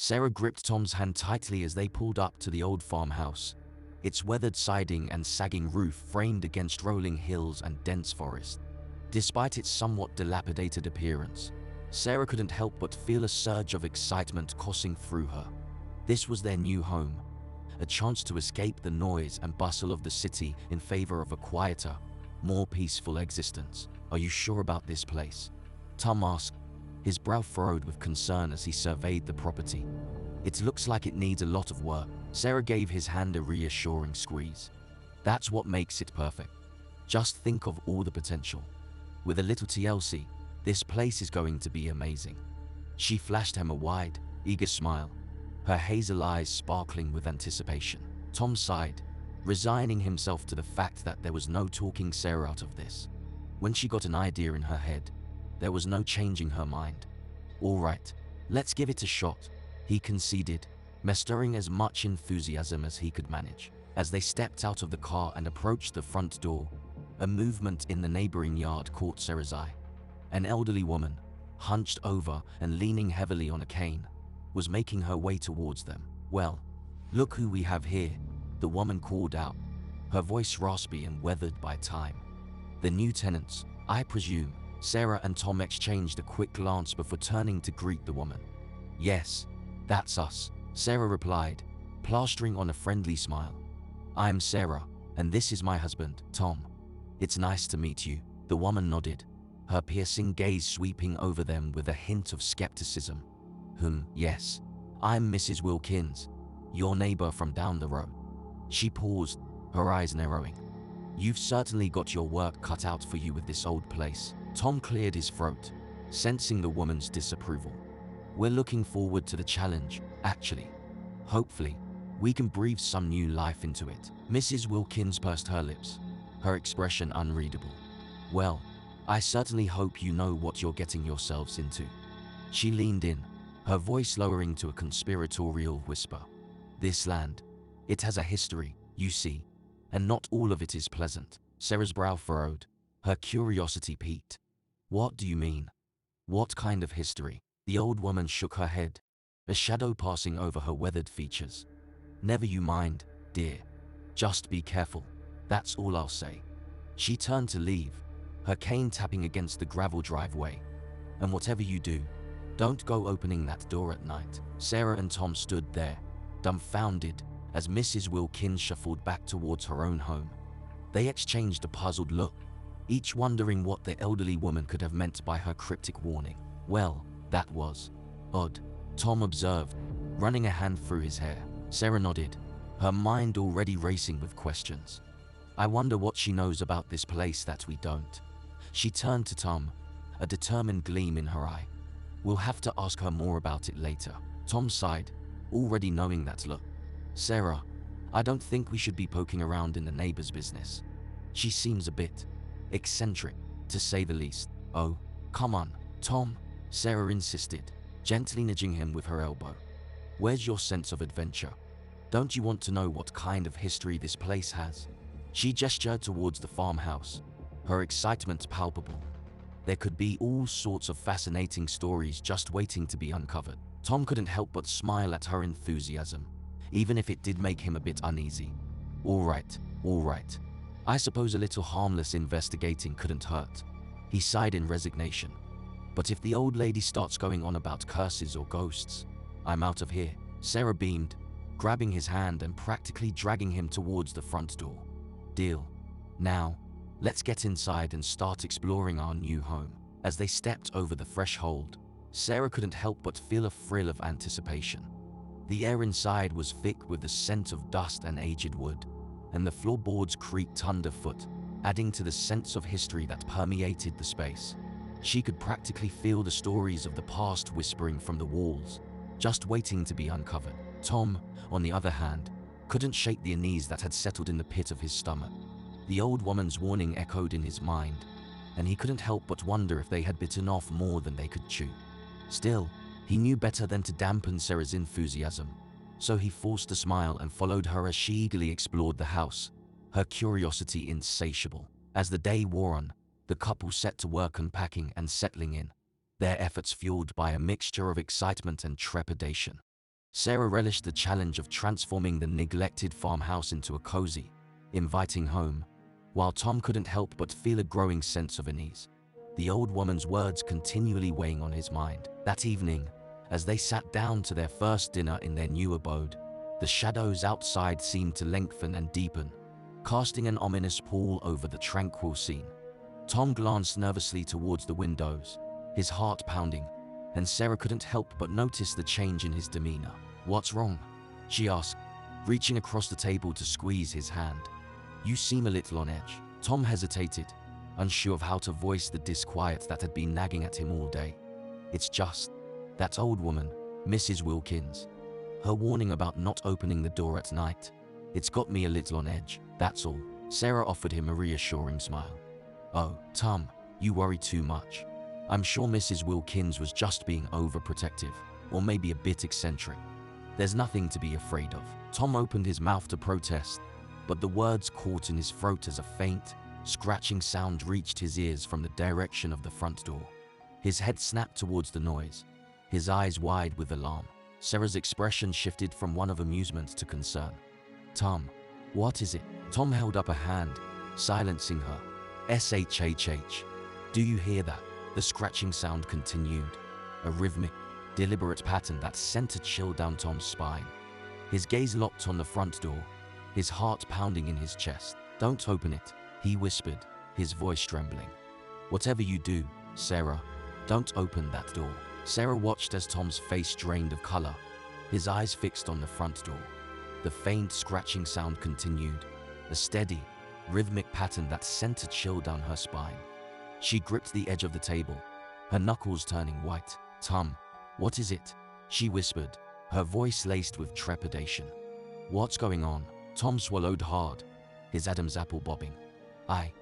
Sarah gripped Tom's hand tightly as they pulled up to the old farmhouse, its weathered siding and sagging roof framed against rolling hills and dense forest. Despite its somewhat dilapidated appearance, Sarah couldn't help but feel a surge of excitement coursing through her. This was their new home, a chance to escape the noise and bustle of the city in favor of a quieter, more peaceful existence. "Are you sure about this place?" Tom asked, his brow furrowed with concern as he surveyed the property. "It looks like it needs a lot of work." Sarah gave his hand a reassuring squeeze. "That's what makes it perfect. Just think of all the potential. With a little TLC, this place is going to be amazing." She flashed him a wide, eager smile, her hazel eyes sparkling with anticipation. Tom sighed, resigning himself to the fact that there was no talking Sarah out of this. When she got an idea in her head, there was no changing her mind. "All right, let's give it a shot," he conceded, mustering as much enthusiasm as he could manage. As they stepped out of the car and approached the front door, a movement in the neighboring yard caught Sarah's eye. An elderly woman, hunched over and leaning heavily on a cane, was making her way towards them. "Well, look who we have here," the woman called out, her voice raspy and weathered by time. "The new tenants, I presume." Sarah and Tom exchanged a quick glance before turning to greet the woman. "Yes, that's us," Sarah replied, plastering on a friendly smile. "I'm Sarah, and this is my husband, Tom. It's nice to meet you." The woman nodded, her piercing gaze sweeping over them with a hint of skepticism. Yes, I'm Mrs. Wilkins, your neighbor from down the road." She paused, her eyes narrowing. "You've certainly got your work cut out for you with this old place." Tom cleared his throat, sensing the woman's disapproval. "We're looking forward to the challenge, actually. Hopefully, we can breathe some new life into it." Mrs. Wilkins pursed her lips, her expression unreadable. "Well, I certainly hope you know what you're getting yourselves into." She leaned in, her voice lowering to a conspiratorial whisper. "This land, it has a history, you see, and not all of it is pleasant." Sarah's brow furrowed, her curiosity piqued. "What do you mean? What kind of history?" The old woman shook her head, a shadow passing over her weathered features. "Never you mind, dear. Just be careful. That's all I'll say." She turned to leave, her cane tapping against the gravel driveway. "And whatever you do, don't go opening that door at night." Sarah and Tom stood there, dumbfounded, as Mrs. Wilkins shuffled back towards her own home. They exchanged a puzzled look, each wondering what the elderly woman could have meant by her cryptic warning. "Well, that was odd," Tom observed, running a hand through his hair. Sarah nodded, her mind already racing with questions. "I wonder what she knows about this place that we don't." She turned to Tom, a determined gleam in her eye. "We'll have to ask her more about it later." Tom sighed, already knowing that look. "Sarah, I don't think we should be poking around in the neighbor's business. She seems a bit eccentric, to say the least." "Oh, come on, Tom," Sarah insisted, gently nudging him with her elbow. "Where's your sense of adventure? Don't you want to know what kind of history this place has?" She gestured towards the farmhouse, her excitement palpable. There could be all sorts of fascinating stories just waiting to be uncovered. Tom couldn't help but smile at her enthusiasm, even if it did make him a bit uneasy. All right. I suppose a little harmless investigating couldn't hurt." He sighed in resignation. "But if the old lady starts going on about curses or ghosts, I'm out of here." Sarah beamed, grabbing his hand and practically dragging him towards the front door. "Deal. Now, let's get inside and start exploring our new home." As they stepped over the threshold, Sarah couldn't help but feel a thrill of anticipation. The air inside was thick with the scent of dust and aged wood, and the floorboards creaked underfoot, adding to the sense of history that permeated the space. She could practically feel the stories of the past whispering from the walls, just waiting to be uncovered. Tom, on the other hand, couldn't shake the unease that had settled in the pit of his stomach. The old woman's warning echoed in his mind, and he couldn't help but wonder if they had bitten off more than they could chew. Still, he knew better than to dampen Sarah's enthusiasm, so he forced a smile and followed her as she eagerly explored the house, her curiosity insatiable. As the day wore on, the couple set to work unpacking and settling in, their efforts fueled by a mixture of excitement and trepidation. Sarah relished the challenge of transforming the neglected farmhouse into a cozy, inviting home, while Tom couldn't help but feel a growing sense of unease. The old woman's words continually weighing on his mind. That evening, as they sat down to their first dinner in their new abode, the shadows outside seemed to lengthen and deepen, casting an ominous pall over the tranquil scene. Tom glanced nervously towards the windows, his heart pounding, and Sarah couldn't help but notice the change in his demeanor. "What's wrong?" she asked, reaching across the table to squeeze his hand. "You seem a little on edge." Tom hesitated, unsure of how to voice the disquiet that had been nagging at him all day. "It's just that old woman, Mrs. Wilkins. Her warning about not opening the door at night. It's got me a little on edge, that's all." Sarah offered him a reassuring smile. "Oh, Tom, you worry too much. I'm sure Mrs. Wilkins was just being overprotective, or maybe a bit eccentric. There's nothing to be afraid of." Tom opened his mouth to protest, but the words caught in his throat as a faint, scratching sound reached his ears from the direction of the front door. His head snapped towards the noise, his eyes wide with alarm. Sarah's expression shifted from one of amusement to concern. "Tom, what is it?" Tom held up a hand, silencing her. "Shhh. Do you hear that?" The scratching sound continued, a rhythmic, deliberate pattern that sent a chill down Tom's spine. His gaze locked on the front door, his heart pounding in his chest. "Don't open it," he whispered, his voice trembling. "Whatever you do, Sarah, don't open that door." Sarah watched as Tom's face drained of color, his eyes fixed on the front door. The faint scratching sound continued, a steady, rhythmic pattern that sent a chill down her spine. She gripped the edge of the table, her knuckles turning white. "Tom, what is it?" she whispered, her voice laced with trepidation. "What's going on?" Tom swallowed hard, his Adam's apple bobbing. I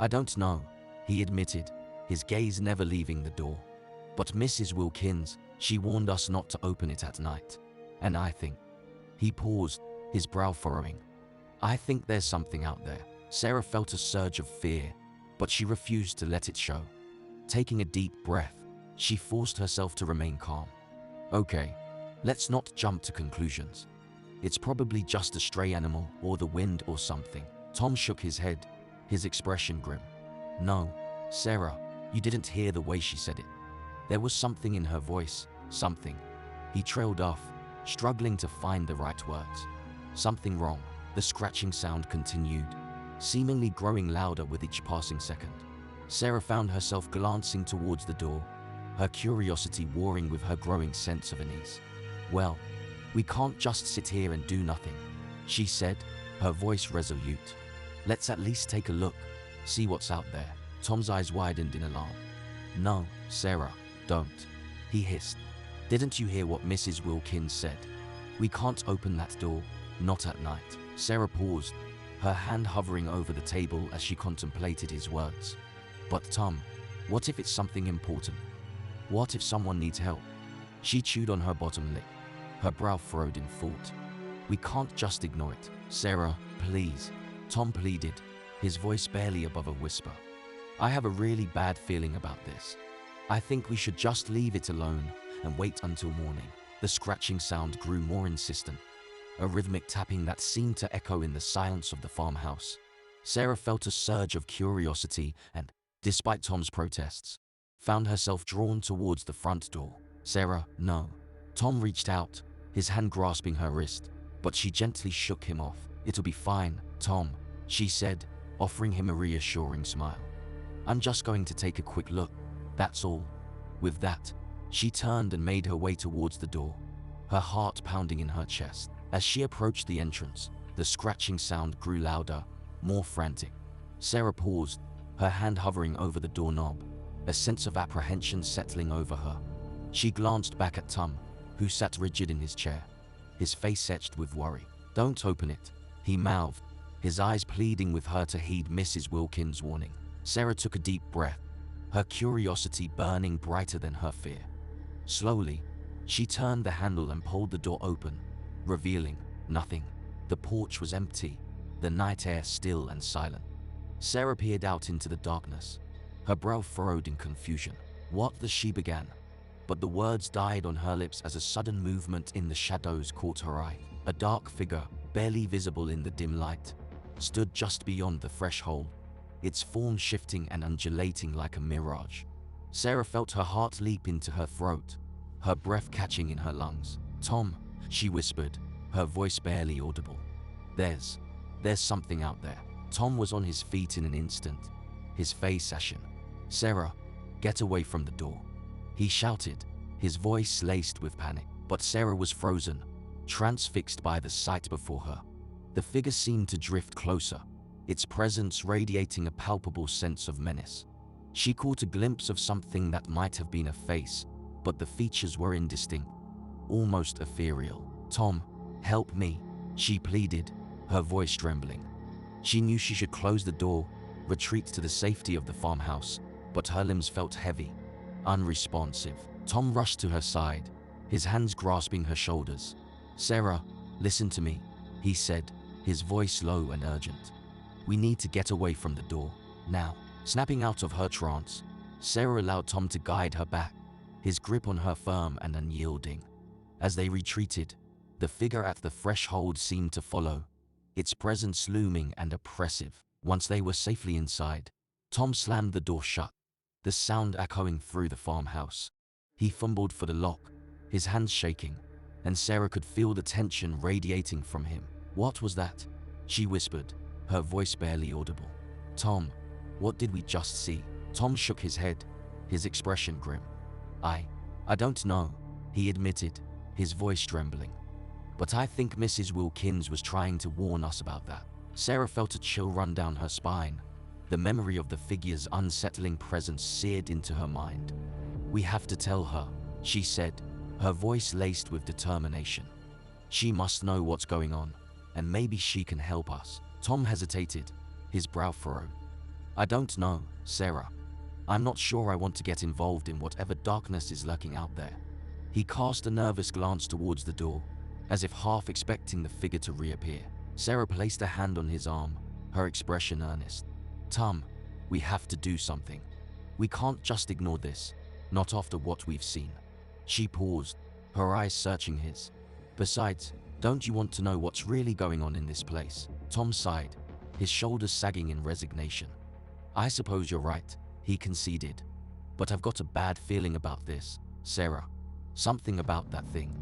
don't know," he admitted, his gaze never leaving the door. "But Mrs. Wilkins, she warned us not to open it at night. And I think..." He paused, his brow furrowing. "I think there's something out there." Sarah felt a surge of fear, but she refused to let it show. Taking a deep breath, she forced herself to remain calm. "Okay, let's not jump to conclusions. It's probably just a stray animal or the wind or something." Tom shook his head, his expression grim. "No, Sarah, you didn't hear the way she said it. There was something in her voice, something." He trailed off, struggling to find the right words. "Something wrong." The scratching sound continued, seemingly growing louder with each passing second. Sarah found herself glancing towards the door, her curiosity warring with her growing sense of unease. "Well, we can't just sit here and do nothing," she said, her voice resolute. "Let's at least take a look, see what's out there." Tom's eyes widened in alarm. "No, Sarah, don't," he hissed. "Didn't you hear what Mrs. Wilkins said? We can't open that door, not at night." Sarah paused, her hand hovering over the table as she contemplated his words. "But Tom, what if it's something important? What if someone needs help?" She chewed on her bottom lip, her brow furrowed in thought. "We can't just ignore it. Sarah, please," Tom pleaded, his voice barely above a whisper. "I have a really bad feeling about this. I think we should just leave it alone and wait until morning." The scratching sound grew more insistent, a rhythmic tapping that seemed to echo in the silence of the farmhouse. Sarah felt a surge of curiosity and, despite Tom's protests, found herself drawn towards the front door. "Sarah, no." Tom reached out, his hand grasping her wrist, but she gently shook him off. "It'll be fine, Tom," she said, offering him a reassuring smile. "I'm just going to take a quick look, that's all." With that, she turned and made her way towards the door, her heart pounding in her chest. As she approached the entrance, the scratching sound grew louder, more frantic. Sarah paused, her hand hovering over the doorknob, a sense of apprehension settling over her. She glanced back at Tom, who sat rigid in his chair, his face etched with worry. "Don't open it," he mouthed, his eyes pleading with her to heed Mrs. Wilkins' warning. Sarah took a deep breath, her curiosity burning brighter than her fear. Slowly, she turned the handle and pulled the door open, revealing nothing. The porch was empty, the night air still and silent. Sarah peered out into the darkness, her brow furrowed in confusion. She began, but the words died on her lips as a sudden movement in the shadows caught her eye. A dark figure, barely visible in the dim light, stood just beyond the threshold, its form shifting and undulating like a mirage. Sarah felt her heart leap into her throat, her breath catching in her lungs. "Tom," she whispered, her voice barely audible. There's something out there." Tom was on his feet in an instant, his face ashen. "Sarah, get away from the door," he shouted, his voice laced with panic. But Sarah was frozen, transfixed by the sight before her. The figure seemed to drift closer, its presence radiating a palpable sense of menace. She caught a glimpse of something that might have been a face, but the features were indistinct, almost ethereal. "Tom, help me," she pleaded, her voice trembling. She knew she should close the door, retreat to the safety of the farmhouse, but her limbs felt heavy, unresponsive. Tom rushed to her side, his hands grasping her shoulders. "Sarah, listen to me," he said, his voice low and urgent. "We need to get away from the door, now." Snapping out of her trance, Sarah allowed Tom to guide her back, his grip on her firm and unyielding. As they retreated, the figure at the threshold seemed to follow, its presence looming and oppressive. Once they were safely inside, Tom slammed the door shut, the sound echoing through the farmhouse. He fumbled for the lock, his hands shaking, and Sarah could feel the tension radiating from him. "What was that?" she whispered, her voice barely audible. "Tom, what did we just see?" Tom shook his head, his expression grim. I don't know," he admitted, his voice trembling. "But I think Mrs. Wilkins was trying to warn us about that." Sarah felt a chill run down her spine. The memory of the figure's unsettling presence seared into her mind. "We have to tell her," she said, her voice laced with determination. "She must know what's going on, and maybe she can help us." Tom hesitated, his brow furrowed. "I don't know, Sarah. I'm not sure I want to get involved in whatever darkness is lurking out there." He cast a nervous glance towards the door, as if half expecting the figure to reappear. Sarah placed a hand on his arm, her expression earnest. "Tom, we have to do something. We can't just ignore this, not after what we've seen." She paused, her eyes searching his. "Besides, don't you want to know what's really going on in this place?" Tom sighed, his shoulders sagging in resignation. "I suppose you're right," he conceded. "But I've got a bad feeling about this, Sarah. Something about that thing."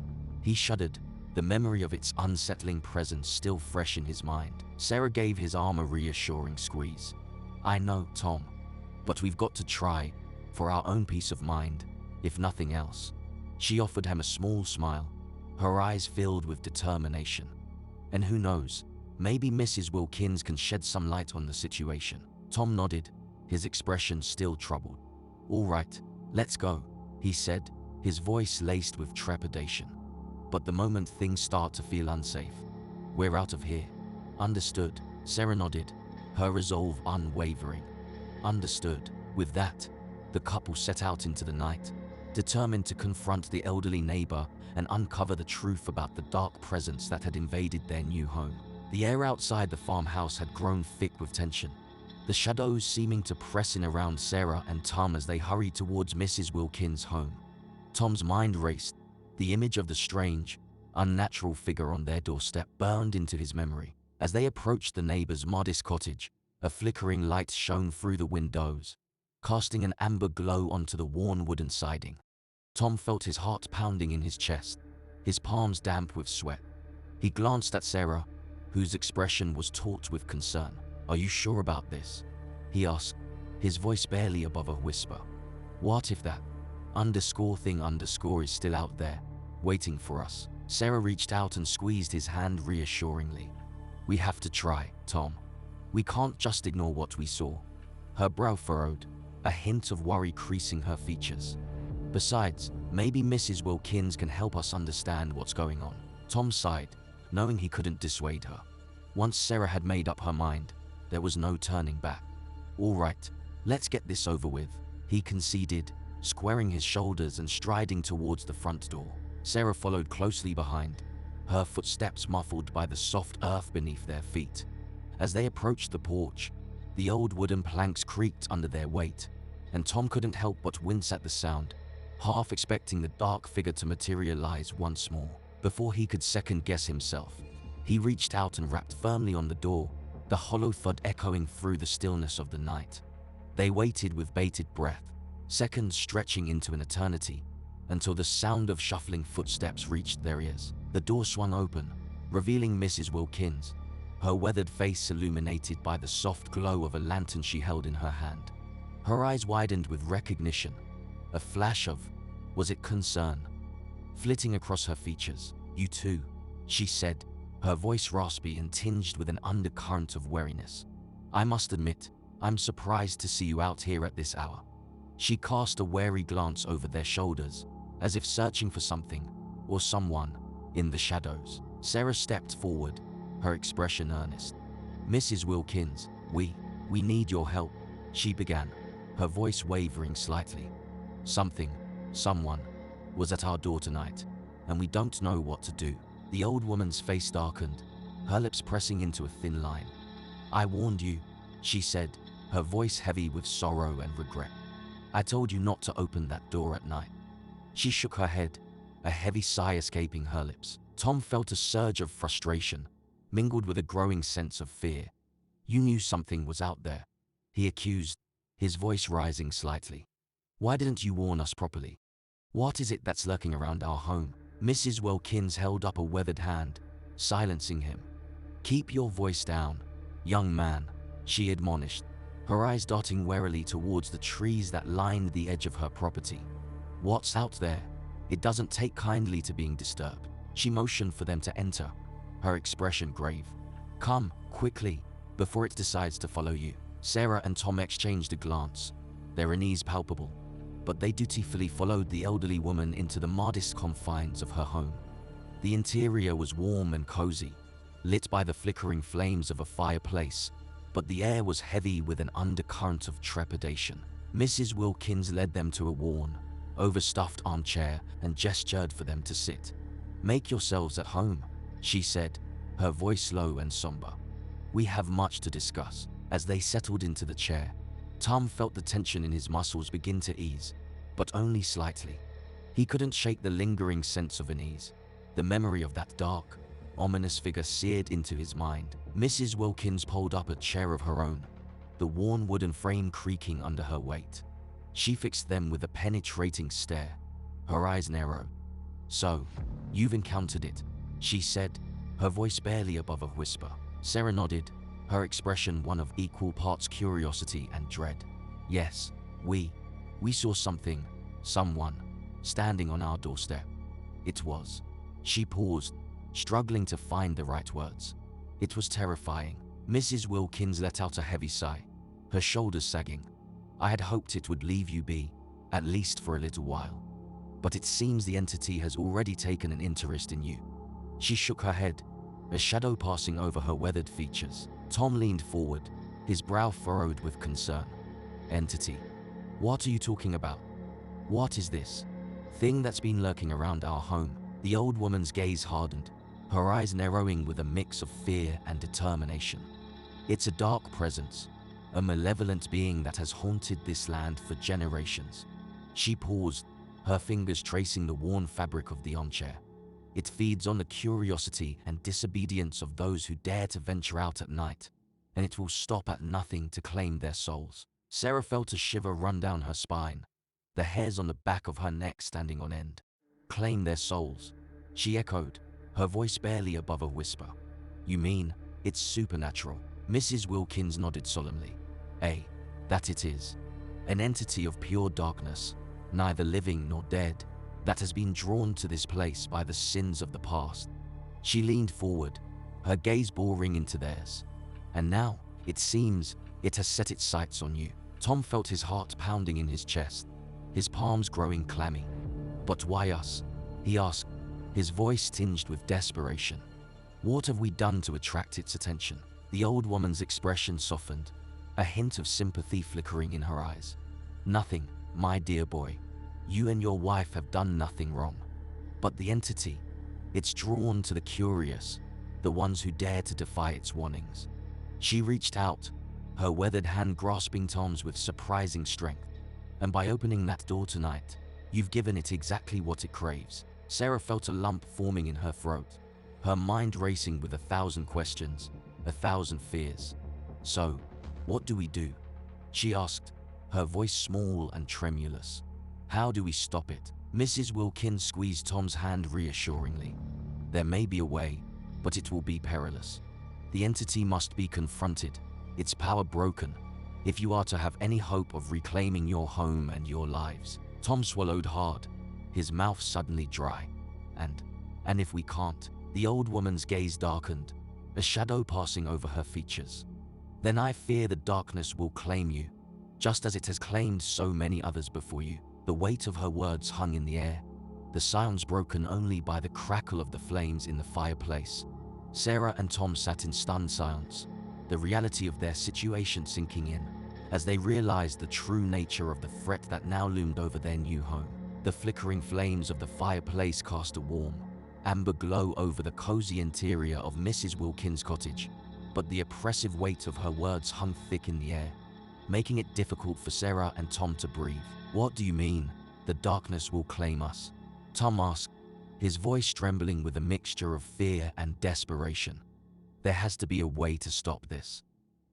He shuddered, the memory of its unsettling presence still fresh in his mind. Sarah gave his arm a reassuring squeeze. "I know, Tom. But we've got to try, for our own peace of mind, if nothing else." She offered him a small smile, her eyes filled with determination. "And who knows, maybe Mrs. Wilkins can shed some light on the situation." Tom nodded, his expression still troubled. "All right, let's go," he said, his voice laced with trepidation. "But the moment things start to feel unsafe, we're out of here." "Understood," Sarah nodded, her resolve unwavering. "Understood." With that, the couple set out into the night, determined to confront the elderly neighbor and uncover the truth about the dark presence that had invaded their new home. The air outside the farmhouse had grown thick with tension, the shadows seeming to press in around Sarah and Tom as they hurried towards Mrs. Wilkins' home. Tom's mind raced. The image of the strange, unnatural figure on their doorstep burned into his memory. As they approached the neighbor's modest cottage, a flickering light shone through the windows, casting an amber glow onto the worn wooden siding. Tom felt his heart pounding in his chest, his palms damp with sweat. He glanced at Sarah, whose expression was taut with concern. "Are you sure about this?" he asked, his voice barely above a whisper. "What if that _thing_ is still out there, waiting for us?" Sarah reached out and squeezed his hand reassuringly. "We have to try, Tom. We can't just ignore what we saw." Her brow furrowed, a hint of worry creasing her features. "Besides, maybe Mrs. Wilkins can help us understand what's going on." Tom sighed, knowing he couldn't dissuade her. Once Sarah had made up her mind, there was no turning back. "All right, let's get this over with," he conceded, squaring his shoulders and striding towards the front door. Sarah followed closely behind, her footsteps muffled by the soft earth beneath their feet. As they approached the porch, the old wooden planks creaked under their weight, and Tom couldn't help but wince at the sound. half expecting the dark figure to materialize once more. Before he could second-guess himself, he reached out and rapped firmly on the door, the hollow thud echoing through the stillness of the night. They waited with bated breath, seconds stretching into an eternity, until the sound of shuffling footsteps reached their ears. The door swung open, revealing Mrs. Wilkins, her weathered face illuminated by the soft glow of a lantern she held in her hand. Her eyes widened with recognition, a flash of, was it concern, flitting across her features. "You too," she said, her voice raspy and tinged with an undercurrent of wariness. "I must admit, I'm surprised to see you out here at this hour." She cast a wary glance over their shoulders, as if searching for something, or someone, in the shadows. Sarah stepped forward, her expression earnest. "Mrs. Wilkins, we need your help," she began, her voice wavering slightly. Someone, was at our door tonight, and we don't know what to do." The old woman's face darkened, her lips pressing into a thin line. "I warned you," she said, her voice heavy with sorrow and regret. "I told you not to open that door at night." She shook her head, a heavy sigh escaping her lips. Tom felt a surge of frustration, mingled with a growing sense of fear. "You knew something was out there," he accused, his voice rising slightly. "Why didn't you warn us properly? What is it that's lurking around our home?" Mrs. Wilkins held up a weathered hand, silencing him. "Keep your voice down, young man," she admonished, her eyes darting warily towards the trees that lined the edge of her property. "What's out there? It doesn't take kindly to being disturbed." She motioned for them to enter, her expression grave. "Come, quickly, before it decides to follow you." Sarah and Tom exchanged a glance, their unease palpable, but they dutifully followed the elderly woman into the modest confines of her home. The interior was warm and cozy, lit by the flickering flames of a fireplace, but the air was heavy with an undercurrent of trepidation. Mrs. Wilkins led them to a worn, overstuffed armchair and gestured for them to sit. "Make yourselves at home," she said, her voice low and somber. "We have much to discuss." As they settled into the chair, Tom felt the tension in his muscles begin to ease, but only slightly. He couldn't shake the lingering sense of unease. The memory of that dark, ominous figure seared into his mind. Mrs. Wilkins pulled up a chair of her own, the worn wooden frame creaking under her weight. She fixed them with a penetrating stare, her eyes narrow. "So, you've encountered it," she said, her voice barely above a whisper. Sarah nodded, her expression one of equal parts curiosity and dread. "Yes, we saw someone, standing on our doorstep. It was..." She paused, struggling to find the right words. "It was terrifying." Mrs. Wilkins let out a heavy sigh, her shoulders sagging. "I had hoped it would leave you be, at least for a little while. But it seems the entity has already taken an interest in you." She shook her head, a shadow passing over her weathered features. Tom leaned forward, his brow furrowed with concern. "Entity? What are you talking about? What is this thing that's been lurking around our home?" The old woman's gaze hardened, her eyes narrowing with a mix of fear and determination. "It's a dark presence, a malevolent being that has haunted this land for generations." She paused, her fingers tracing the worn fabric of the armchair. "It feeds on the curiosity and disobedience of those who dare to venture out at night, and it will stop at nothing to claim their souls." Sarah felt a shiver run down her spine, the hairs on the back of her neck standing on end. "Claim their souls," she echoed, her voice barely above a whisper. "You mean, it's supernatural?" Mrs. Wilkins nodded solemnly. That it is. An entity of pure darkness, neither living nor dead, that has been drawn to this place by the sins of the past." She leaned forward, her gaze boring into theirs. "And now, it seems, it has set its sights on you." Tom felt his heart pounding in his chest, his palms growing clammy. "But why us?" he asked, his voice tinged with desperation. "What have we done to attract its attention?" The old woman's expression softened, a hint of sympathy flickering in her eyes. "Nothing, my dear boy. You and your wife have done nothing wrong. But the entity, it's drawn to the curious, the ones who dare to defy its warnings." She reached out, her weathered hand grasping Tom's with surprising strength. "And by opening that door tonight, You've given it exactly what it craves. Sarah felt a lump forming in her throat, her mind racing with 1,000 questions, 1,000 fears. So, what do we do? She asked, her voice small and tremulous. How do we stop it? Mrs. Wilkins squeezed Tom's hand reassuringly. There may be a way, but it will be perilous. The entity must be confronted, its power broken, if you are to have any hope of reclaiming your home and your lives. Tom swallowed hard, his mouth suddenly dry. And if we can't? The old woman's gaze darkened, a shadow passing over her features. Then I fear the darkness will claim you, just as it has claimed so many others before you. The weight of her words hung in the air, the silence broken only by the crackle of the flames in the fireplace. Sarah and Tom sat in stunned silence, the reality of their situation sinking in, as they realized the true nature of the threat that now loomed over their new home. The flickering flames of the fireplace cast a warm, amber glow over the cozy interior of Mrs. Wilkins' cottage, but the oppressive weight of her words hung thick in the air, making it difficult for Sarah and Tom to breathe. What do you mean, the darkness will claim us? Tom asked, his voice trembling with a mixture of fear and desperation. There has to be a way to stop this.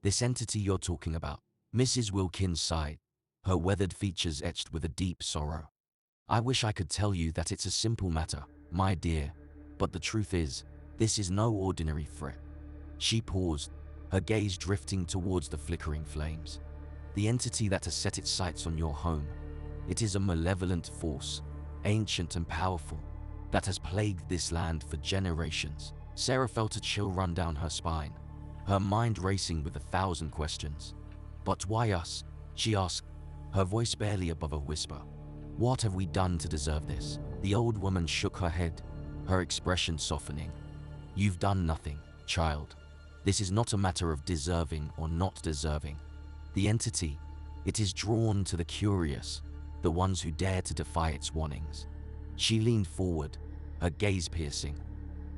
This entity you're talking about. Mrs. Wilkins sighed, her weathered features etched with a deep sorrow. I wish I could tell you that it's a simple matter, my dear, but the truth is, this is no ordinary threat. She paused, her gaze drifting towards the flickering flames. The entity that has set its sights on your home. It is a malevolent force, ancient and powerful, that has plagued this land for generations. Sarah felt a chill run down her spine, her mind racing with 1,000 questions. But why us? She asked, her voice barely above a whisper. What have we done to deserve this? The old woman shook her head, her expression softening. You've done nothing, child. This is not a matter of deserving or not deserving. The entity, it is drawn to the curious, the ones who dare to defy its warnings. She leaned forward, her gaze piercing.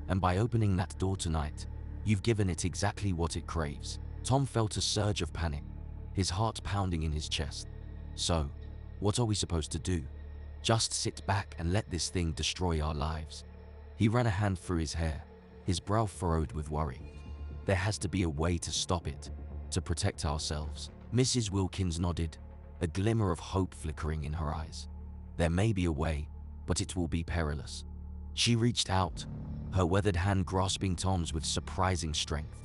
And by opening that door tonight, you've given it exactly what it craves. Tom felt a surge of panic, his heart pounding in his chest. So, what are we supposed to do? Just sit back and let this thing destroy our lives? He ran a hand through his hair, his brow furrowed with worry. There has to be a way to stop it, to protect ourselves. Mrs. Wilkins nodded, a glimmer of hope flickering in her eyes. There may be a way, but it will be perilous. She reached out, her weathered hand grasping Tom's with surprising strength.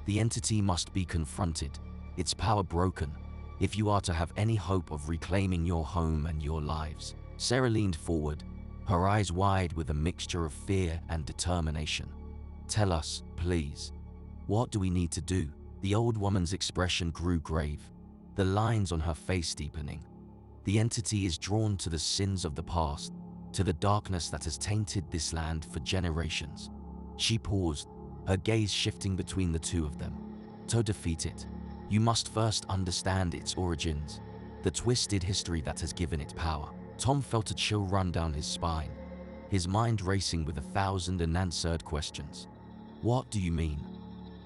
The entity must be confronted, its power broken, if you are to have any hope of reclaiming your home and your lives. Sarah leaned forward, her eyes wide with a mixture of fear and determination. Tell us, please. What do we need to do? The old woman's expression grew grave, the lines on her face deepening. The entity is drawn to the sins of the past, to the darkness that has tainted this land for generations. She paused, her gaze shifting between the two of them. To defeat it, you must first understand its origins, the twisted history that has given it power. Tom felt a chill run down his spine, his mind racing with 1,000 unanswered questions. What do you mean?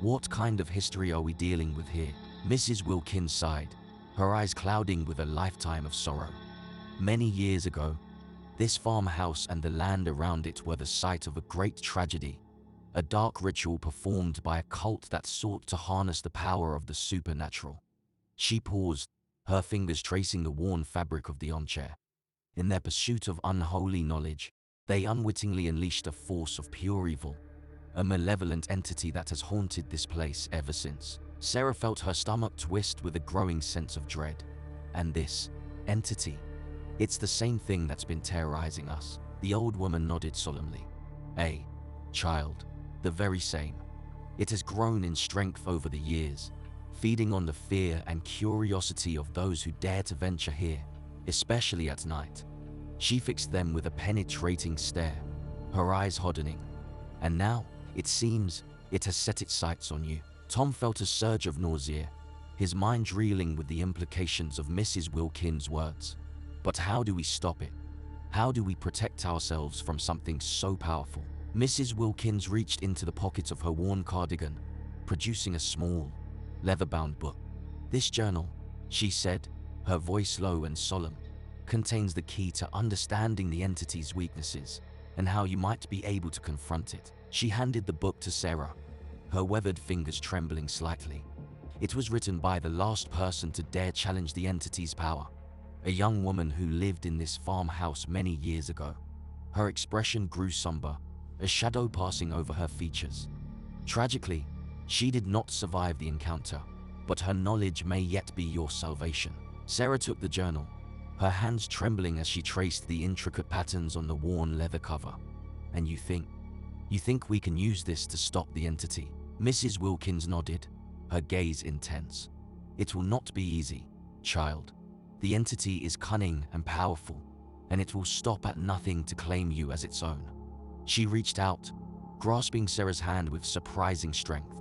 What kind of history are we dealing with here? Mrs. Wilkins sighed, her eyes clouding with a lifetime of sorrow. Many years ago, this farmhouse and the land around it were the site of a great tragedy, a dark ritual performed by a cult that sought to harness the power of the supernatural. She paused, her fingers tracing the worn fabric of the armchair. In their pursuit of unholy knowledge, they unwittingly unleashed a force of pure evil, a malevolent entity that has haunted this place ever since. Sarah felt her stomach twist with a growing sense of dread. And this entity, it's the same thing that's been terrorizing us. The old woman nodded solemnly. Child, the very same. It has grown in strength over the years, feeding on the fear and curiosity of those who dare to venture here, especially at night. She fixed them with a penetrating stare, her eyes hardening. And now, it seems, it has set its sights on you. Tom felt a surge of nausea, his mind reeling with the implications of Mrs. Wilkins' words. But how do we stop it? How do we protect ourselves from something so powerful? Mrs. Wilkins reached into the pocket of her worn cardigan, producing a small, leather-bound book. This journal, she said, her voice low and solemn, contains the key to understanding the entity's weaknesses and how you might be able to confront it. She handed the book to Sarah, her weathered fingers trembling slightly. It was written by the last person to dare challenge the entity's power, a young woman who lived in this farmhouse many years ago. Her expression grew somber, a shadow passing over her features. Tragically, she did not survive the encounter, but her knowledge may yet be your salvation. Sarah took the journal, her hands trembling as she traced the intricate patterns on the worn leather cover. And you think we can use this to stop the entity? Mrs. Wilkins nodded, her gaze intense. It will not be easy, child. The entity is cunning and powerful, and it will stop at nothing to claim you as its own. She reached out, grasping Sarah's hand with surprising strength.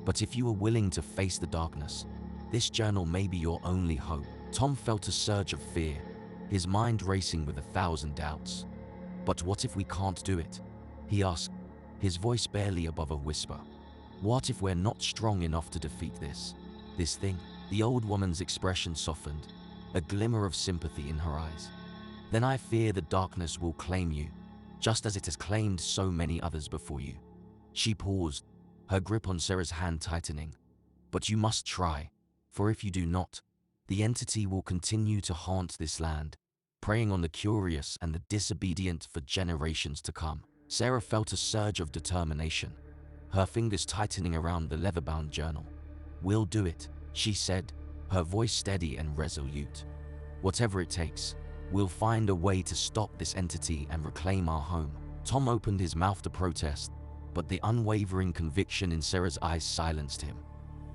But if you are willing to face the darkness, this journal may be your only hope. Tom felt a surge of fear, his mind racing with 1,000 doubts. But what if we can't do it? He asked, his voice barely above a whisper. What if we're not strong enough to defeat this thing? The old woman's expression softened, a glimmer of sympathy in her eyes. Then I fear the darkness will claim you, just as it has claimed so many others before you. She paused, her grip on Sarah's hand tightening. But you must try, for if you do not, the entity will continue to haunt this land, preying on the curious and the disobedient for generations to come. Sarah felt a surge of determination, her fingers tightening around the leather-bound journal. We'll do it, she said, her voice steady and resolute. Whatever it takes, we'll find a way to stop this entity and reclaim our home. Tom opened his mouth to protest, but the unwavering conviction in Sarah's eyes silenced him.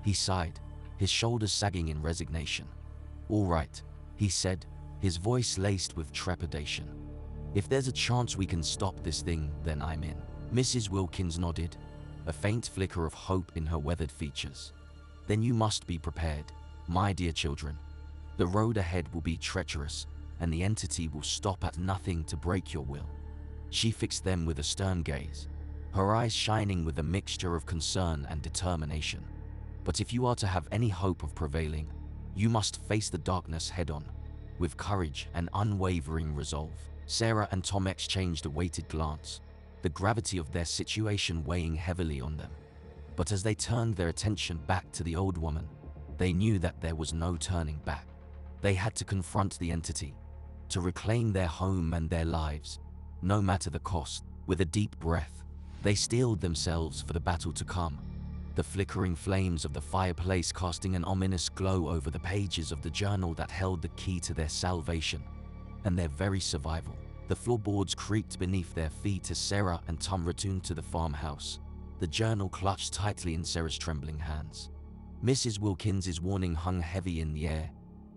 He sighed, his shoulders sagging in resignation. All right, he said, his voice laced with trepidation. If there's a chance we can stop this thing, then I'm in. Mrs. Wilkins nodded, a faint flicker of hope in her weathered features. Then you must be prepared, my dear children. The road ahead will be treacherous, and the entity will stop at nothing to break your will. She fixed them with a stern gaze, her eyes shining with a mixture of concern and determination. But if you are to have any hope of prevailing, you must face the darkness head-on, with courage and unwavering resolve. Sarah and Tom exchanged a weighted glance, the gravity of their situation weighing heavily on them. But as they turned their attention back to the old woman, they knew that there was no turning back. They had to confront the entity, to reclaim their home and their lives, no matter the cost. With a deep breath, they steeled themselves for the battle to come, the flickering flames of the fireplace casting an ominous glow over the pages of the journal that held the key to their salvation and their very survival. The floorboards creaked beneath their feet as Sarah and Tom returned to the farmhouse, the journal clutched tightly in Sarah's trembling hands. Mrs. Wilkins's warning hung heavy in the air,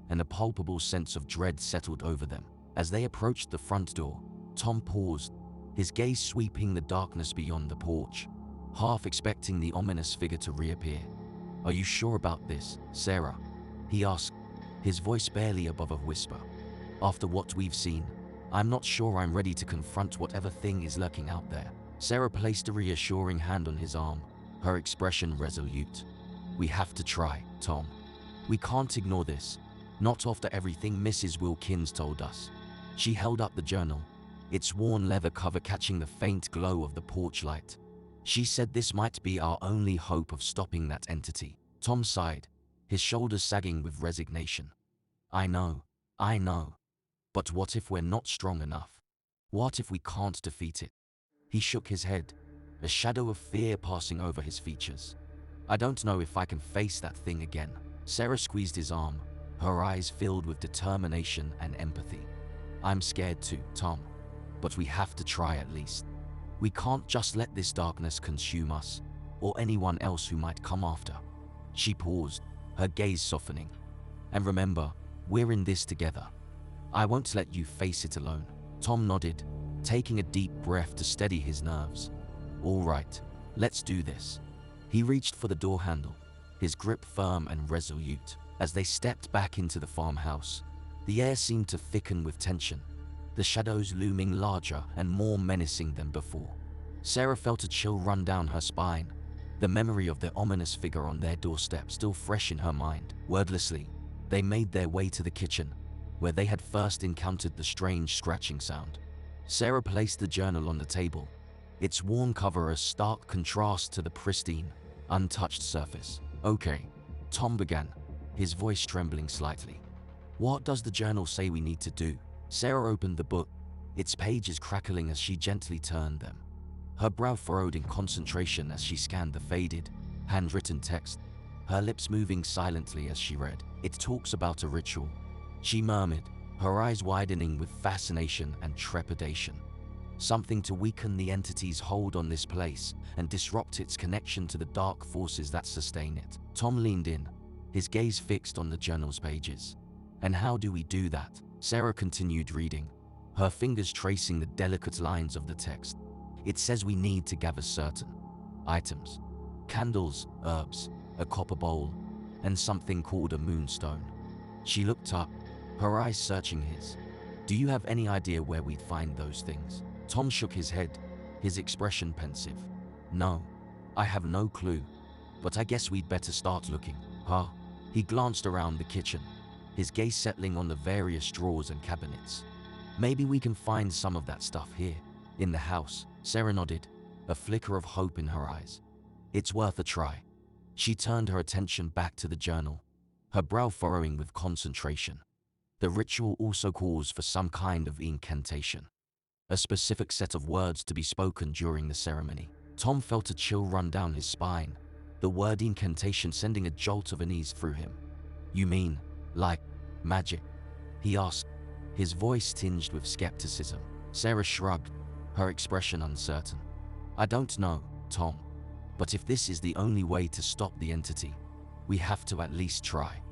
and a palpable sense of dread settled over them. As they approached the front door, Tom paused, his gaze sweeping the darkness beyond the porch, half expecting the ominous figure to reappear. Are you sure about this, Sarah? He asked, his voice barely above a whisper. After what we've seen, I'm not sure I'm ready to confront whatever thing is lurking out there. Sarah placed a reassuring hand on his arm, her expression resolute. We have to try, Tom. We can't ignore this, not after everything Mrs. Wilkins told us. She held up the journal, its worn leather cover catching the faint glow of the porch light. She said this might be our only hope of stopping that entity. Tom sighed, his shoulders sagging with resignation. I know. But what if we're not strong enough? What if we can't defeat it? He shook his head, a shadow of fear passing over his features. I don't know if I can face that thing again. Sarah squeezed his arm, her eyes filled with determination and empathy. I'm scared too, Tom, but we have to try at least. We can't just let this darkness consume us, or anyone else who might come after. She paused, her gaze softening. And remember, we're in this together. I won't let you face it alone. Tom nodded, taking a deep breath to steady his nerves. All right, let's do this. He reached for the door handle, his grip firm and resolute. As they stepped back into the farmhouse, the air seemed to thicken with tension, the shadows looming larger and more menacing than before. Sarah felt a chill run down her spine, the memory of the ominous figure on their doorstep still fresh in her mind. Wordlessly, they made their way to the kitchen, where they had first encountered the strange scratching sound. Sarah placed the journal on the table, its worn cover a stark contrast to the pristine, untouched surface. "Okay," Tom began, his voice trembling slightly. "What does the journal say we need to do?" Sarah opened the book, its pages crackling as she gently turned them. Her brow furrowed in concentration as she scanned the faded, handwritten text, her lips moving silently as she read. "It talks about a ritual," she murmured, her eyes widening with fascination and trepidation. "Something to weaken the entity's hold on this place and disrupt its connection to the dark forces that sustain it." Tom leaned in, his gaze fixed on the journal's pages. "And how do we do that?" Sarah continued reading, her fingers tracing the delicate lines of the text. "It says we need to gather certain items, candles, herbs, a copper bowl, and something called a moonstone." She looked up, her eyes searching his. "Do you have any idea where we'd find those things?" Tom shook his head, his expression pensive. "No, I have no clue, but I guess we'd better start looking, huh?" He glanced around the kitchen, his gaze settling on the various drawers and cabinets. "Maybe we can find some of that stuff here, in the house." Sarah nodded, a flicker of hope in her eyes. "It's worth a try." She turned her attention back to the journal, her brow furrowing with concentration. The ritual also calls for some kind of incantation, a specific set of words to be spoken during the ceremony. Tom felt a chill run down his spine, the word incantation sending a jolt of unease through him. "You mean, like, magic?" he asked, his voice tinged with skepticism. Sarah shrugged, her expression uncertain. "I don't know, Tom, but if this is the only way to stop the entity, we have to at least try."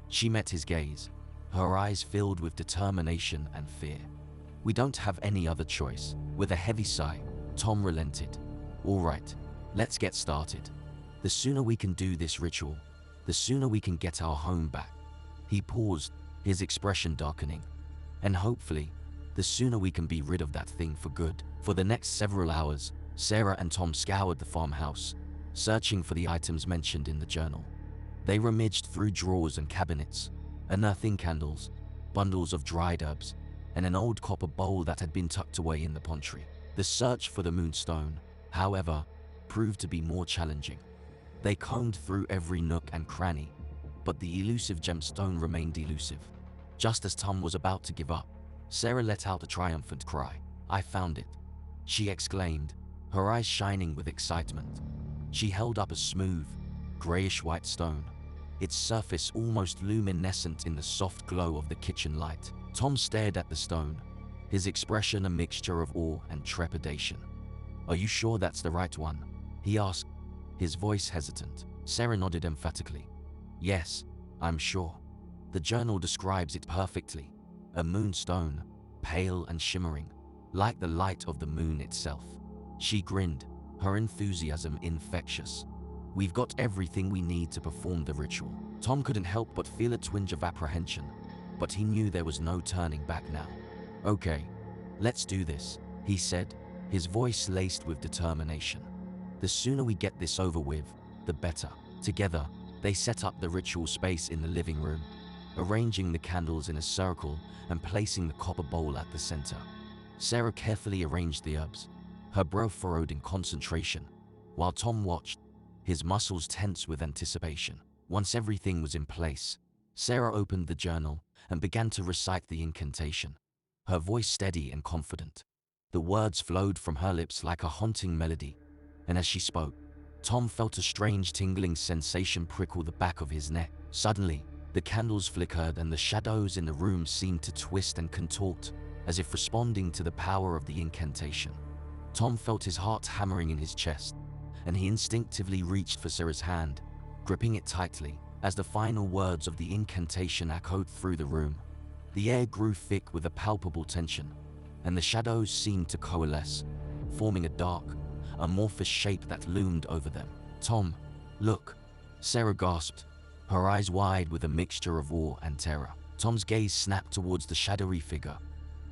She met his gaze, her eyes filled with determination and fear. "We don't have any other choice." With a heavy sigh, Tom relented. "All right, let's get started. The sooner we can do this ritual, the sooner we can get our home back." He paused, his expression darkening. "And hopefully, the sooner we can be rid of that thing for good." For the next several hours, Sarah and Tom scoured the farmhouse, searching for the items mentioned in the journal. They rummaged through drawers and cabinets, unearthing candles, bundles of dried herbs, and an old copper bowl that had been tucked away in the pantry. The search for the moonstone, however, proved to be more challenging. They combed through every nook and cranny, but the elusive gemstone remained elusive. Just as Tom was about to give up, Sarah let out a triumphant cry. "I found it," she exclaimed, her eyes shining with excitement. She held up a smooth, grayish-white stone, its surface almost luminescent in the soft glow of the kitchen light. Tom stared at the stone, his expression a mixture of awe and trepidation. "Are you sure that's the right one?" he asked, his voice hesitant. Sarah nodded emphatically. "Yes, I'm sure. The journal describes it perfectly. A moonstone, pale and shimmering, like the light of the moon itself." She grinned, her enthusiasm infectious. "We've got everything we need to perform the ritual." Tom couldn't help but feel a twinge of apprehension, but he knew there was no turning back now. "Okay, let's do this," he said, his voice laced with determination. "The sooner we get this over with, the better." Together, they set up the ritual space in the living room, arranging the candles in a circle and placing the copper bowl at the center. Sarah carefully arranged the herbs, her brow furrowed in concentration, while Tom watched, his muscles tense with anticipation. Once everything was in place, Sarah opened the journal and began to recite the incantation, her voice steady and confident. The words flowed from her lips like a haunting melody, and as she spoke, Tom felt a strange tingling sensation prickle the back of his neck. Suddenly, the candles flickered and the shadows in the room seemed to twist and contort, as if responding to the power of the incantation. Tom felt his heart hammering in his chest, and he instinctively reached for Sarah's hand, gripping it tightly. As the final words of the incantation echoed through the room, the air grew thick with a palpable tension, and the shadows seemed to coalesce, forming a dark, amorphous shape that loomed over them. "Tom, look," Sarah gasped, her eyes wide with a mixture of awe and terror. Tom's gaze snapped towards the shadowy figure,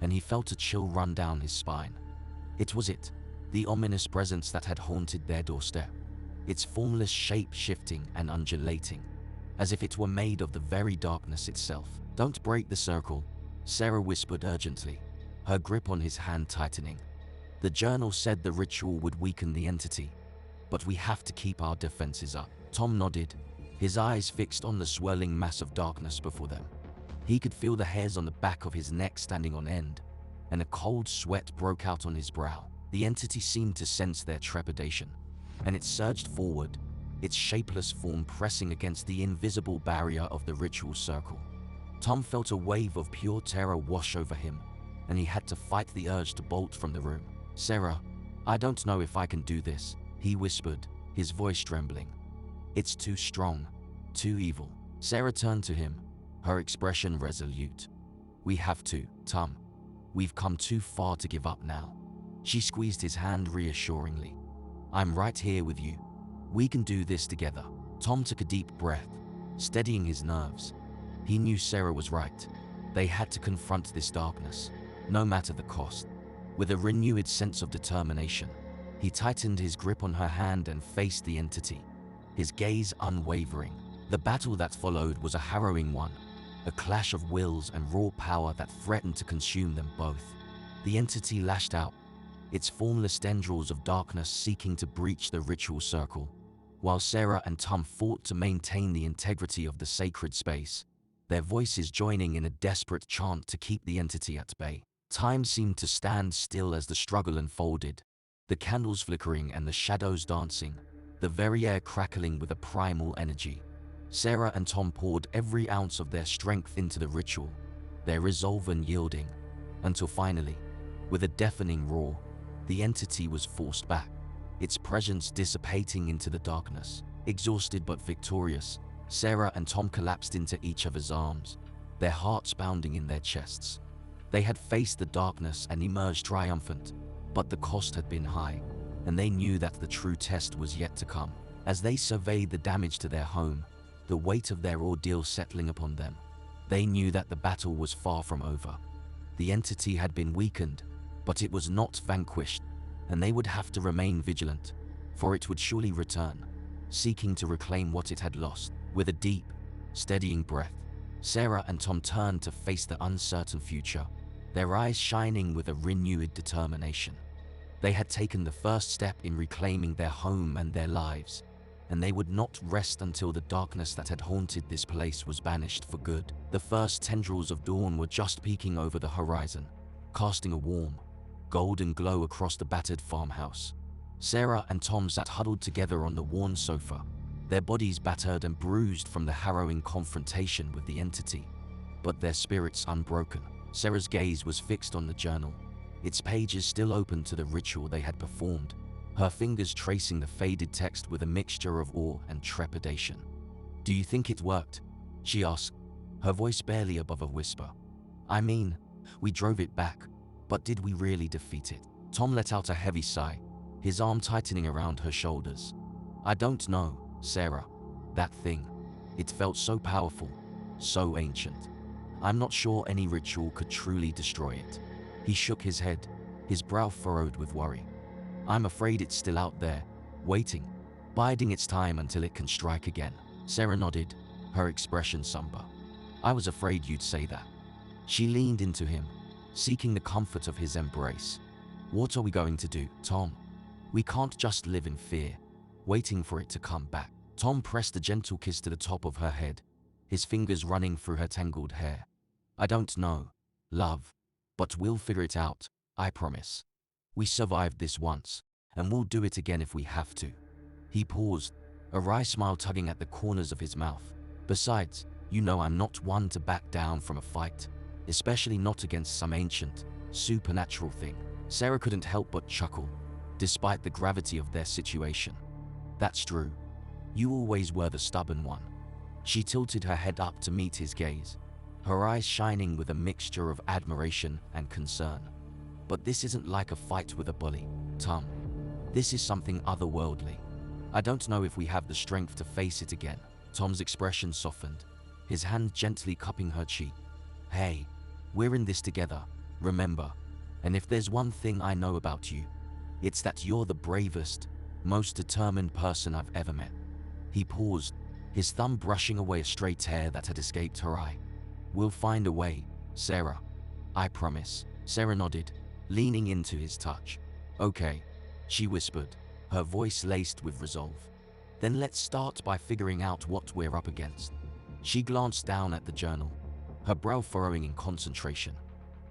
and he felt a chill run down his spine. It was it, the ominous presence that had haunted their doorstep, its formless shape shifting and undulating, as if it were made of the very darkness itself. "Don't break the circle," Sarah whispered urgently, her grip on his hand tightening. The journal said the ritual would weaken the entity, but we have to keep our defenses up. Tom nodded, his eyes fixed on the swirling mass of darkness before them. He could feel the hairs on the back of his neck standing on end, and a cold sweat broke out on his brow. The entity seemed to sense their trepidation, and it surged forward, its shapeless form pressing against the invisible barrier of the ritual circle. Tom felt a wave of pure terror wash over him, and he had to fight the urge to bolt from the room. "Sarah, I don't know if I can do this," he whispered, his voice trembling. "It's too strong, too evil." Sarah turned to him, her expression resolute. "We have to, Tom. We've come too far to give up now." She squeezed his hand reassuringly. "I'm right here with you. We can do this together." Tom took a deep breath, steadying his nerves. He knew Sarah was right. They had to confront this darkness, no matter the cost. With a renewed sense of determination, he tightened his grip on her hand and faced the entity, his gaze unwavering. The battle that followed was a harrowing one, a clash of wills and raw power that threatened to consume them both. The entity lashed out, its formless tendrils of darkness seeking to breach the ritual circle, while Sarah and Tom fought to maintain the integrity of the sacred space, their voices joining in a desperate chant to keep the entity at bay. Time seemed to stand still as the struggle unfolded, the candles flickering and the shadows dancing, the very air crackling with a primal energy. Sarah and Tom poured every ounce of their strength into the ritual, their resolve unyielding, until finally, with a deafening roar, the entity was forced back, its presence dissipating into the darkness. Exhausted but victorious, Sarah and Tom collapsed into each other's arms, their hearts pounding in their chests. They had faced the darkness and emerged triumphant, but the cost had been high, and they knew that the true test was yet to come. As they surveyed the damage to their home, the weight of their ordeal settling upon them, they knew that the battle was far from over. The entity had been weakened, but it was not vanquished, and they would have to remain vigilant, for it would surely return, seeking to reclaim what it had lost. With a deep, steadying breath, Sarah and Tom turned to face the uncertain future, their eyes shining with a renewed determination. They had taken the first step in reclaiming their home and their lives, and they would not rest until the darkness that had haunted this place was banished for good. The first tendrils of dawn were just peeking over the horizon, casting a warm, golden glow across the battered farmhouse. Sarah and Tom sat huddled together on the worn sofa, their bodies battered and bruised from the harrowing confrontation with the entity, but their spirits unbroken. Sarah's gaze was fixed on the journal, its pages still open to the ritual they had performed, her fingers tracing the faded text with a mixture of awe and trepidation. "Do you think it worked?" she asked, her voice barely above a whisper. "I mean, we drove it back, but did we really defeat it?" Tom let out a heavy sigh, his arm tightening around her shoulders. "I don't know, Sarah. That thing, it felt so powerful, so ancient. I'm not sure any ritual could truly destroy it." He shook his head, his brow furrowed with worry. "I'm afraid it's still out there, waiting, biding its time until it can strike again." Sarah nodded, her expression somber. "I was afraid you'd say that." She leaned into him, seeking the comfort of his embrace. "What are we going to do, Tom? We can't just live in fear, waiting for it to come back." Tom pressed a gentle kiss to the top of her head, his fingers running through her tangled hair. "I don't know, love, but we'll figure it out, I promise. We survived this once, and we'll do it again if we have to." He paused, a wry smile tugging at the corners of his mouth. "Besides, you know I'm not one to back down from a fight, especially not against some ancient, supernatural thing." Sarah couldn't help but chuckle, despite the gravity of their situation. "That's true. You always were the stubborn one." She tilted her head up to meet his gaze, her eyes shining with a mixture of admiration and concern. "But this isn't like a fight with a bully, Tom. This is something otherworldly. I don't know if we have the strength to face it again." Tom's expression softened, his hand gently cupping her cheek. "Hey, we're in this together, remember? And if there's one thing I know about you, it's that you're the bravest, most determined person I've ever met." He paused, his thumb brushing away a stray tear that had escaped her eye. "We'll find a way, Sarah. I promise. Sarah nodded, leaning into his touch. Okay, she whispered, her voice laced with resolve. Then let's start by figuring out what we're up against. She glanced down at the journal, her brow furrowing in concentration.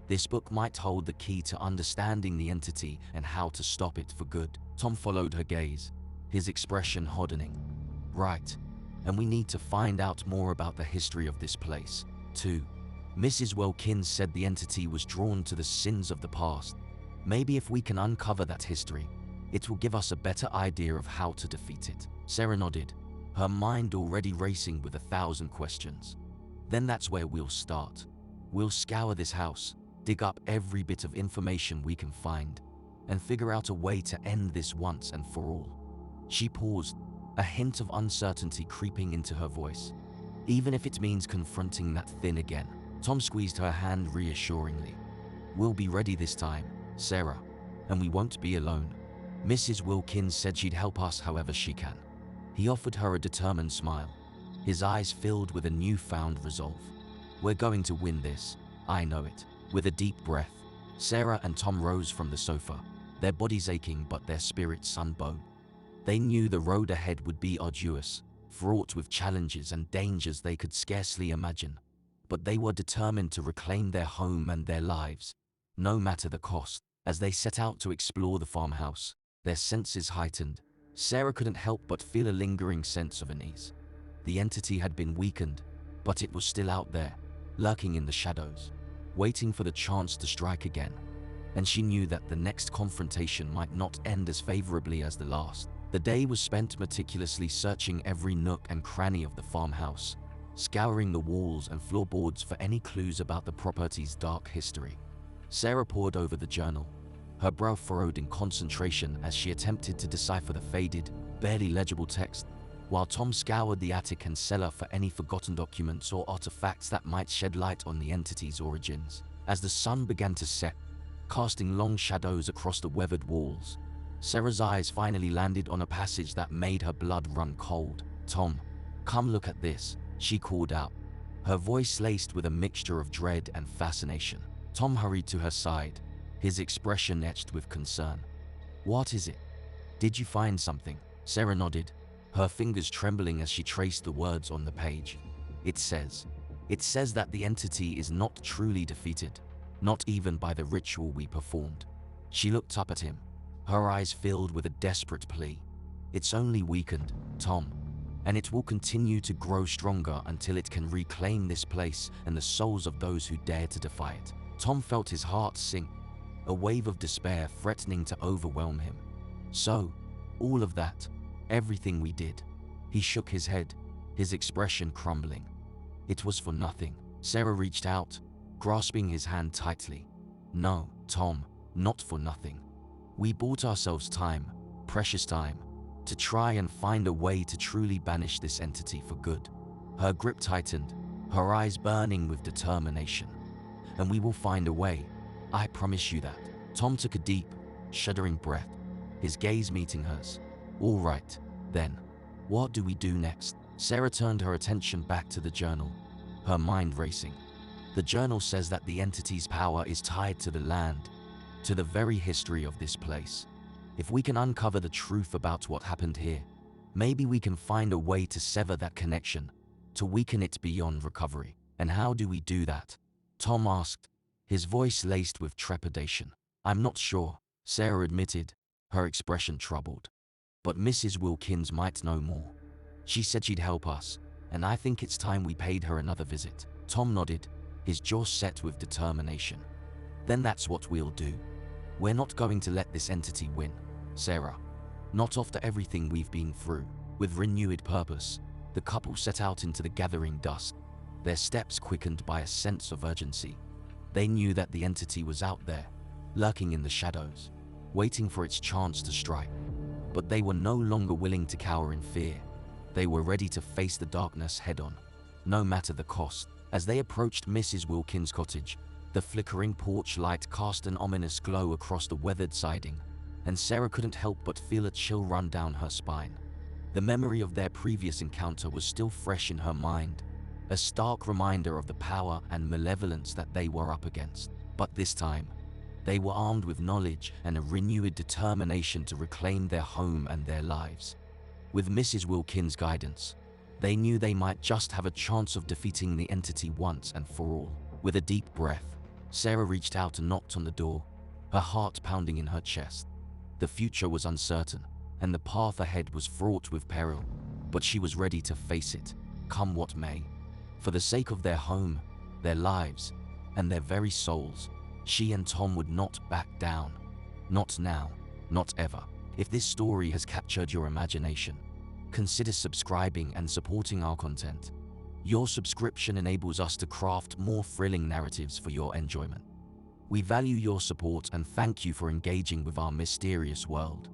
This book might hold the key to understanding the entity and how to stop it for good. Tom followed her gaze, his expression hardening. Right, and we need to find out more about the history of this place, too. Mrs. Wilkins said the entity was drawn to the sins of the past. Maybe if we can uncover that history, it will give us a better idea of how to defeat it. Sarah nodded, her mind already racing with 1,000 questions. Then that's where we'll start. We'll scour this house, dig up every bit of information we can find, and figure out a way to end this once and for all. She paused, a hint of uncertainty creeping into her voice. Even if it means confronting that thing again. Tom squeezed her hand reassuringly. We'll be ready this time, Sarah, and we won't be alone. Mrs. Wilkins said she'd help us however she can. He offered her a determined smile, his eyes filled with a newfound resolve. We're going to win this, I know it. With a deep breath, Sarah and Tom rose from the sofa, their bodies aching but their spirits unbowed. They knew the road ahead would be arduous, fraught with challenges and dangers they could scarcely imagine. But they were determined to reclaim their home and their lives, no matter the cost. As they set out to explore the farmhouse, their senses heightened. Sarah couldn't help but feel a lingering sense of unease. The entity had been weakened, but it was still out there, lurking in the shadows, waiting for the chance to strike again. And she knew that the next confrontation might not end as favorably as the last. The day was spent meticulously searching every nook and cranny of the farmhouse, scouring the walls and floorboards for any clues about the property's dark history. Sarah pored over the journal, her brow furrowed in concentration as she attempted to decipher the faded, barely legible text, while Tom scoured the attic and cellar for any forgotten documents or artifacts that might shed light on the entity's origins. As the sun began to set, casting long shadows across the weathered walls, Sarah's eyes finally landed on a passage that made her blood run cold. Tom, come look at this, she called out, her voice laced with a mixture of dread and fascination. Tom hurried to her side, his expression etched with concern. What is it? Did you find something? Sarah nodded, her fingers trembling as she traced the words on the page. It says that the entity is not truly defeated, not even by the ritual we performed. She looked up at him, her eyes filled with a desperate plea. It's only weakened, Tom, and it will continue to grow stronger until it can reclaim this place and the souls of those who dare to defy it. Tom felt his heart sink, a wave of despair threatening to overwhelm him. So, all of that, everything we did. He shook his head, his expression crumbling. It was for nothing. Sarah reached out, grasping his hand tightly. No, Tom, not for nothing. We bought ourselves time, precious time, to try and find a way to truly banish this entity for good. Her grip tightened, her eyes burning with determination. And we will find a way, I promise you that. Tom took a deep, shuddering breath, his gaze meeting hers. All right, then, what do we do next? Sarah turned her attention back to the journal, her mind racing. The journal says that the entity's power is tied to the land, to the very history of this place. If we can uncover the truth about what happened here, maybe we can find a way to sever that connection, to weaken it beyond recovery. And how do we do that? Tom asked, his voice laced with trepidation. I'm not sure, Sarah admitted, her expression troubled. But Mrs. Wilkins might know more. She said she'd help us, and I think it's time we paid her another visit. Tom nodded, his jaw set with determination. Then that's what we'll do. We're not going to let this entity win, Sarah. Not after everything we've been through. With renewed purpose, the couple set out into the gathering dusk, their steps quickened by a sense of urgency. They knew that the entity was out there, lurking in the shadows, waiting for its chance to strike. But they were no longer willing to cower in fear. They were ready to face the darkness head-on, no matter the cost. As they approached Mrs. Wilkins' cottage, the flickering porch light cast an ominous glow across the weathered siding, and Sarah couldn't help but feel a chill run down her spine. The memory of their previous encounter was still fresh in her mind, a stark reminder of the power and malevolence that they were up against. But this time, they were armed with knowledge and a renewed determination to reclaim their home and their lives. With Mrs. Wilkins' guidance, they knew they might just have a chance of defeating the entity once and for all. With a deep breath, Sarah reached out and knocked on the door, her heart pounding in her chest. The future was uncertain, and the path ahead was fraught with peril, but she was ready to face it, come what may. For the sake of their home, their lives, and their very souls, she and Tom would not back down. Not now, not ever. If this story has captured your imagination, consider subscribing and supporting our content. Your subscription enables us to craft more thrilling narratives for your enjoyment. We value your support and thank you for engaging with our mysterious world.